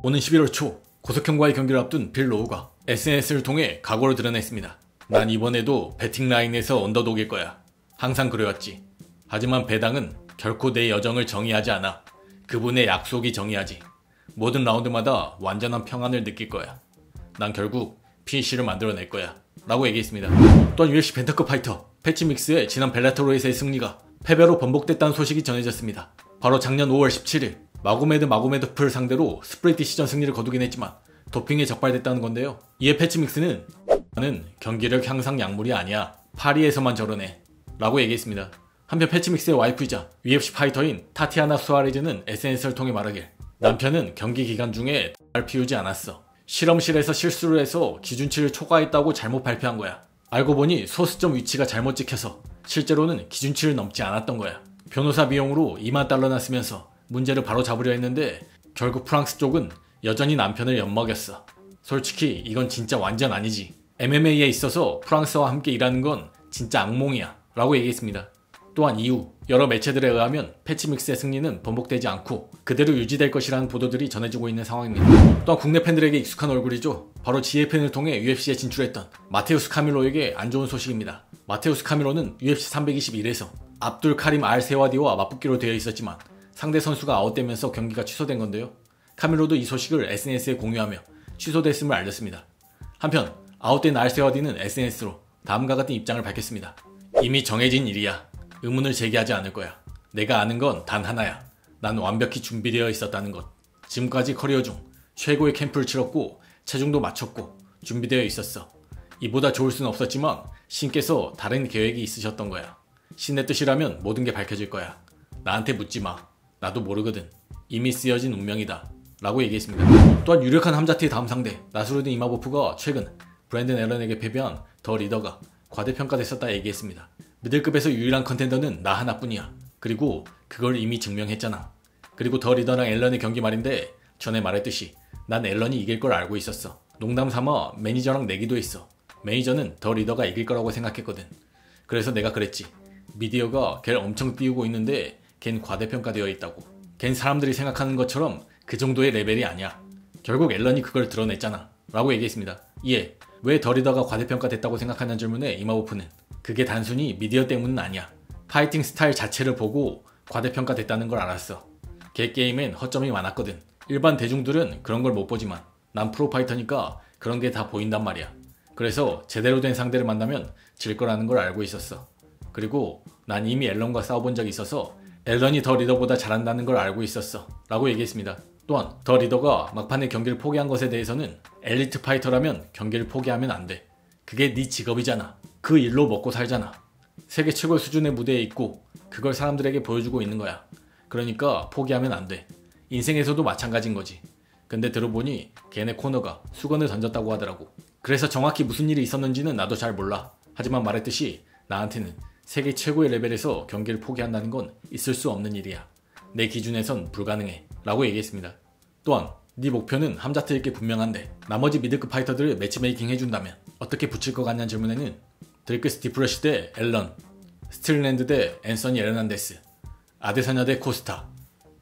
오는 11월 초 고석현과의 경기를 앞둔 빌 로우가 SNS를 통해 각오를 드러냈습니다. 난 이번에도 배팅 라인에서 언더독일 거야. 항상 그래왔지. 하지만 배당은 결코 내 여정을 정의하지 않아. 그분의 약속이 정의하지. 모든 라운드마다 완전한 평안을 느낄 거야. 난 결국 PC를 만들어낼 거야 라고 얘기했습니다. 또한 UFC 벤터급 파이터 패치 믹스의 지난 벨라토르에서의 승리가 패배로 번복됐다는 소식이 전해졌습니다. 바로 작년 5월 17일 마고메드프를 상대로 스프릿 디시전 승리를 거두긴 했지만 도핑에 적발됐다는 건데요. 이에 패치 믹스는 나는 경기력 향상 약물이 아니야. 파리에서만 저러네 라고 얘기했습니다. 한편 패치 믹스의 와이프이자 UFC 파이터인 타티아나 수아레즈는 SNS를 통해 말하길, 남편은 경기 기간 중에 잘 피우지 않았어. 실험실에서 실수를 해서 기준치를 초과했다고 잘못 발표한 거야. 알고 보니 소수점 위치가 잘못 찍혀서 실제로는 기준치를 넘지 않았던 거야. 변호사 비용으로 2만 달러나 쓰면서 문제를 바로 잡으려 했는데 결국 프랑스 쪽은 여전히 남편을 엿먹였어. 솔직히 이건 진짜 완전 아니지. MMA에 있어서 프랑스와 함께 일하는 건 진짜 악몽이야 라고 얘기했습니다. 또한 이후 여러 매체들에 의하면 패치 믹스의 승리는 번복되지 않고 그대로 유지될 것이라는 보도들이 전해지고 있는 상황입니다. 또한 국내 팬들에게 익숙한 얼굴이죠. 바로 GFN을 통해 UFC에 진출했던 마테우스 카밀로에게 안 좋은 소식입니다. 마테우스 카밀로는 UFC 321에서 압둘 카림 알 세와디와 맞붙기로 되어 있었지만 상대 선수가 아웃되면서 경기가 취소된 건데요. 카밀로도 이 소식을 SNS에 공유하며 취소됐음을 알렸습니다. 한편 아웃된 알 세와디는 SNS로 다음과 같은 입장을 밝혔습니다. 이미 정해진 일이야. 의문을 제기하지 않을 거야. 내가 아는 건 단 하나야. 난 완벽히 준비되어 있었다는 것. 지금까지 커리어 중 최고의 캠프를 치렀고 체중도 맞췄고 준비되어 있었어. 이보다 좋을 순 없었지만 신께서 다른 계획이 있으셨던 거야. 신의 뜻이라면 모든 게 밝혀질 거야. 나한테 묻지 마. 나도 모르거든. 이미 쓰여진 운명이다 라고 얘기했습니다. 또한 유력한 함자트의 다음 상대 나스루딘 이마보프가 최근 브랜든 앨런에게 패배한 더 리더가 과대평가됐었다 얘기했습니다. 미들급에서 유일한 컨텐더는 나 하나뿐이야. 그리고 그걸 이미 증명했잖아. 그리고 더 리더랑 앨런의 경기 말인데 전에 말했듯이 난 앨런이 이길 걸 알고 있었어. 농담 삼아 매니저랑 내기도 했어. 매니저는 더 리더가 이길 거라고 생각했거든. 그래서 내가 그랬지. 미디어가 걔를 엄청 띄우고 있는데 걘 과대평가되어 있다고. 걘 사람들이 생각하는 것처럼 그 정도의 레벨이 아니야. 결국 앨런이 그걸 드러냈잖아 라고 얘기했습니다. 이에 왜 더 리더가 과대평가됐다고 생각하냐는 질문에 이마보프는 그게 단순히 미디어 때문은 아니야. 파이팅 스타일 자체를 보고 과대평가됐다는 걸 알았어. 걔 게임엔 허점이 많았거든. 일반 대중들은 그런 걸 못 보지만 난 프로파이터니까 그런 게 다 보인단 말이야. 그래서 제대로 된 상대를 만나면 질 거라는 걸 알고 있었어. 그리고 난 이미 앨런과 싸워본 적이 있어서 앨런이 더 리더보다 잘한다는 걸 알고 있었어 라고 얘기했습니다. 또한 더 리더가 막판에 경기를 포기한 것에 대해서는 엘리트 파이터라면 경기를 포기하면 안 돼. 그게 네 직업이잖아. 그 일로 먹고 살잖아. 세계 최고 수준의 무대에 있고 그걸 사람들에게 보여주고 있는 거야. 그러니까 포기하면 안 돼. 인생에서도 마찬가지인 거지. 근데 들어보니 걔네 코너가 수건을 던졌다고 하더라고. 그래서 정확히 무슨 일이 있었는지는 나도 잘 몰라. 하지만 말했듯이 나한테는 세계 최고의 레벨에서 경기를 포기한다는 건 있을 수 없는 일이야. 내 기준에선 불가능해 라고 얘기했습니다. 또한 네 목표는 함자트일 게 분명한데 나머지 미드급 파이터들을 매치메이킹 해준다면 어떻게 붙일 것 같냐는 질문에는 드리크스 디프러시 대 앨런, 스틸랜드 대 앤서니 에르난데스, 아데사냐 대 코스타,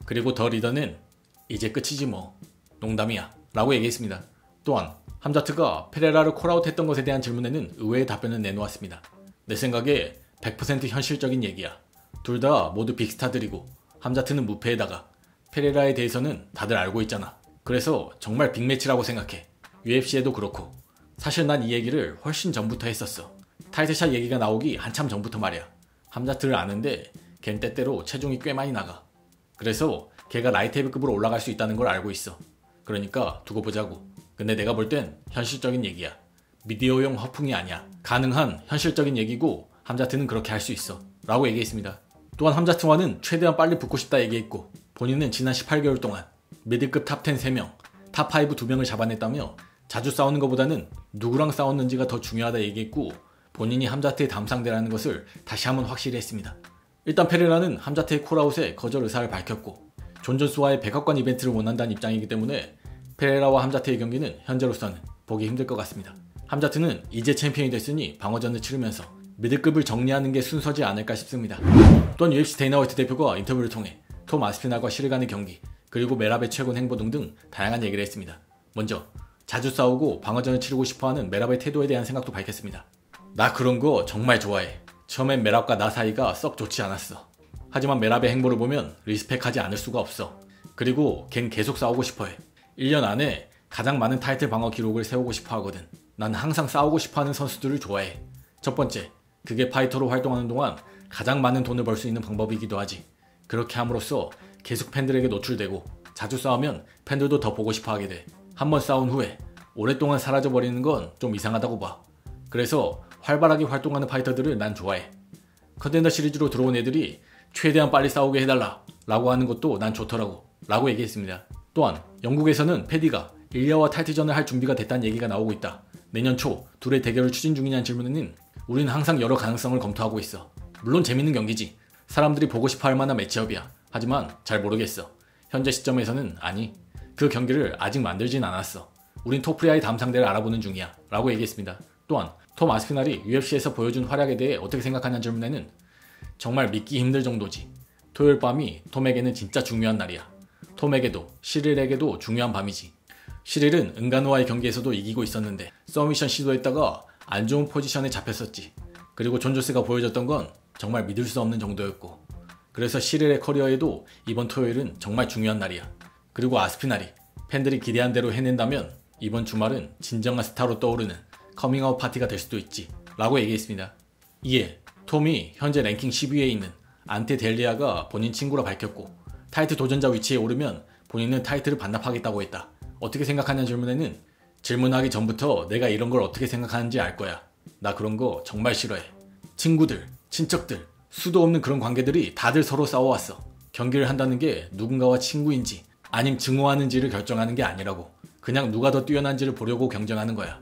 그리고 더 리더는 이제 끝이지 뭐. 농담이야 라고 얘기했습니다. 또한 함자트가 페레라를 콜아웃 했던 것에 대한 질문에는 의외의 답변을 내놓았습니다. 내 생각에 100% 현실적인 얘기야. 둘 다 모두 빅스타들이고 함자트는 무패에다가 페레라에 대해서는 다들 알고 있잖아. 그래서 정말 빅매치라고 생각해. UFC에도 그렇고. 사실 난 이 얘기를 훨씬 전부터 했었어. 타이틀샷 얘기가 나오기 한참 전부터 말이야. 함자트를 아는데 걘 때때로 체중이 꽤 많이 나가. 그래서 걔가 라이트헤비급으로 올라갈 수 있다는 걸 알고 있어. 그러니까 두고 보자고. 근데 내가 볼 땐 현실적인 얘기야. 미디어용 허풍이 아니야. 가능한 현실적인 얘기고 함자트는 그렇게 할 수 있어 라고 얘기했습니다. 또한 함자트와는 최대한 빨리 붙고 싶다 얘기했고 본인은 지난 18개월 동안 미드급 탑10 3명, 탑5 2명을 잡아냈다며 자주 싸우는 것보다는 누구랑 싸웠는지가 더 중요하다 얘기했고 본인이 함자트의 다음 상대라는 것을 다시 한번 확실히 했습니다. 일단 페레라는 함자트의 콜아웃에 거절 의사를 밝혔고 존 존스와의 백악관 이벤트를 원한다는 입장이기 때문에 페레라와 함자트의 경기는 현재로서는 보기 힘들 것 같습니다. 함자트는 이제 챔피언이 됐으니 방어전을 치르면서 미들급을 정리하는 게 순서지 않을까 싶습니다. 또한 UFC 데이나 화이트 대표가 인터뷰를 통해 톰 아스피날과 시르 간의 경기, 그리고 메랍의 최근 행보 등등 다양한 얘기를 했습니다. 먼저 자주 싸우고 방어전을 치르고 싶어하는 메랍의 태도에 대한 생각도 밝혔습니다. 나 그런 거 정말 좋아해. 처음엔 메랍과 나 사이가 썩 좋지 않았어. 하지만 메랍의 행보를 보면 리스펙하지 않을 수가 없어. 그리고 걘 계속 싸우고 싶어해. 1년 안에 가장 많은 타이틀 방어 기록을 세우고 싶어 하거든. 난 항상 싸우고 싶어하는 선수들을 좋아해. 첫 번째, 그게 파이터로 활동하는 동안 가장 많은 돈을 벌 수 있는 방법이기도 하지. 그렇게 함으로써 계속 팬들에게 노출되고 자주 싸우면 팬들도 더 보고 싶어 하게 돼. 한번 싸운 후에 오랫동안 사라져버리는 건 좀 이상하다고 봐. 그래서 활발하게 활동하는 파이터들을 난 좋아해. 컨텐더 시리즈로 들어온 애들이 최대한 빨리 싸우게 해달라 라고 하는 것도 난 좋더라고 라고 얘기했습니다. 또한 영국에서는 패디가 일리아와 타이틀전을 할 준비가 됐다는 얘기가 나오고 있다. 내년 초 둘의 대결을 추진 중이냐는 질문에는 우리는 항상 여러 가능성을 검토하고 있어. 물론 재밌는 경기지. 사람들이 보고 싶어 할 만한 매치업이야. 하지만 잘 모르겠어. 현재 시점에서는 아니. 그 경기를 아직 만들진 않았어. 우린 토프리아의 다음 상대를 알아보는 중이야 라고 얘기했습니다. 또한 톰 아스피날이 UFC에서 보여준 활약에 대해 어떻게 생각하냐는 질문에는 정말 믿기 힘들 정도지. 토요일 밤이 톰에게는 진짜 중요한 날이야. 톰에게도 시릴에게도 중요한 밤이지. 시릴은 은가노와의 경기에서도 이기고 있었는데 서미션 시도했다가 안 좋은 포지션에 잡혔었지. 그리고 존 존스가 보여줬던 건 정말 믿을 수 없는 정도였고, 그래서 시릴의 커리어에도 이번 토요일은 정말 중요한 날이야. 그리고 아스피날이 팬들이 기대한 대로 해낸다면 이번 주말은 진정한 스타로 떠오르는 커밍아웃 파티가 될 수도 있지 라고 얘기했습니다. 이에 톰이 현재 랭킹 10위에 있는 안테 델리아가 본인 친구라 밝혔고, 타이틀 도전자 위치에 오르면 본인은 타이틀을 반납하겠다고 했다. 어떻게 생각하냐는 질문에는 질문하기 전부터 내가 이런 걸 어떻게 생각하는지 알 거야. 나 그런 거 정말 싫어해. 친구들, 친척들, 수도 없는 그런 관계들이 다들 서로 싸워왔어. 경기를 한다는 게 누군가와 친구인지 아님 증오하는지를 결정하는 게 아니라고. 그냥 누가 더 뛰어난지를 보려고 경쟁하는 거야.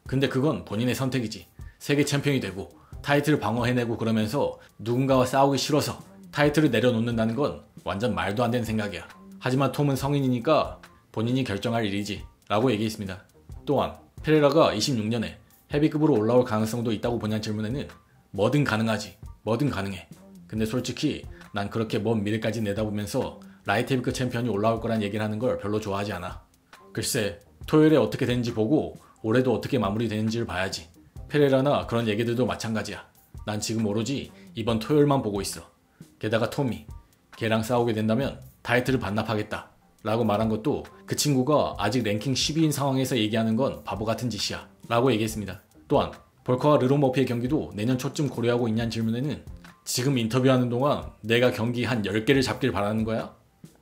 근데 그건 본인의 선택이지. 세계 챔피언이 되고 타이틀을 방어해내고 그러면서 누군가와 싸우기 싫어서 타이틀을 내려놓는다는 건 완전 말도 안 되는 생각이야. 하지만 톰은 성인이니까 본인이 결정할 일이지 라고 얘기했습니다. 또한 페레라가 26년에 헤비급으로 올라올 가능성도 있다고 보냐는 질문에는 뭐든 가능하지. 뭐든 가능해. 근데 솔직히 난 그렇게 먼 미래까지 내다보면서 라이트 헤비급 챔피언이 올라올 거란 얘기를 하는 걸 별로 좋아하지 않아. 글쎄, 토요일에 어떻게 되는지 보고 올해도 어떻게 마무리되는지를 봐야지. 페레라나 그런 얘기들도 마찬가지야. 난 지금 오로지 이번 토요일만 보고 있어. 게다가 톰이 걔랑 싸우게 된다면 타이틀을 반납하겠다 라고 말한 것도 그 친구가 아직 랭킹 10위인 상황에서 얘기하는 건 바보 같은 짓이야 라고 얘기했습니다. 또한 볼커와 르론 머피의 경기도 내년 초쯤 고려하고 있냐는 질문에는 지금 인터뷰하는 동안 내가 경기 한 10개를 잡길 바라는 거야?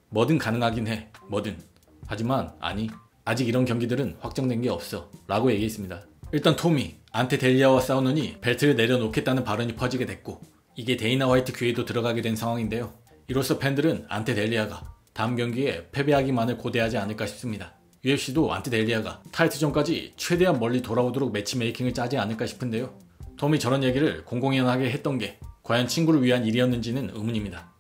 뭐든 가능하긴 해. 뭐든. 하지만 아니. 아직 이런 경기들은 확정된 게 없어 라고 얘기했습니다. 일단 톰이 안테 델리아와 싸우느니 벨트를 내려놓겠다는 발언이 퍼지게 됐고, 이게 데이나 화이트 귀에도 들어가게 된 상황인데요. 이로써 팬들은 안테 델리아가 다음 경기에 패배하기만을 고대하지 않을까 싶습니다. UFC도 안테 델리아가 타이틀전까지 최대한 멀리 돌아오도록 매치메이킹을 짜지 않을까 싶은데요. 톰이 저런 얘기를 공공연하게 했던 게 과연 친구를 위한 일이었는지는 의문입니다.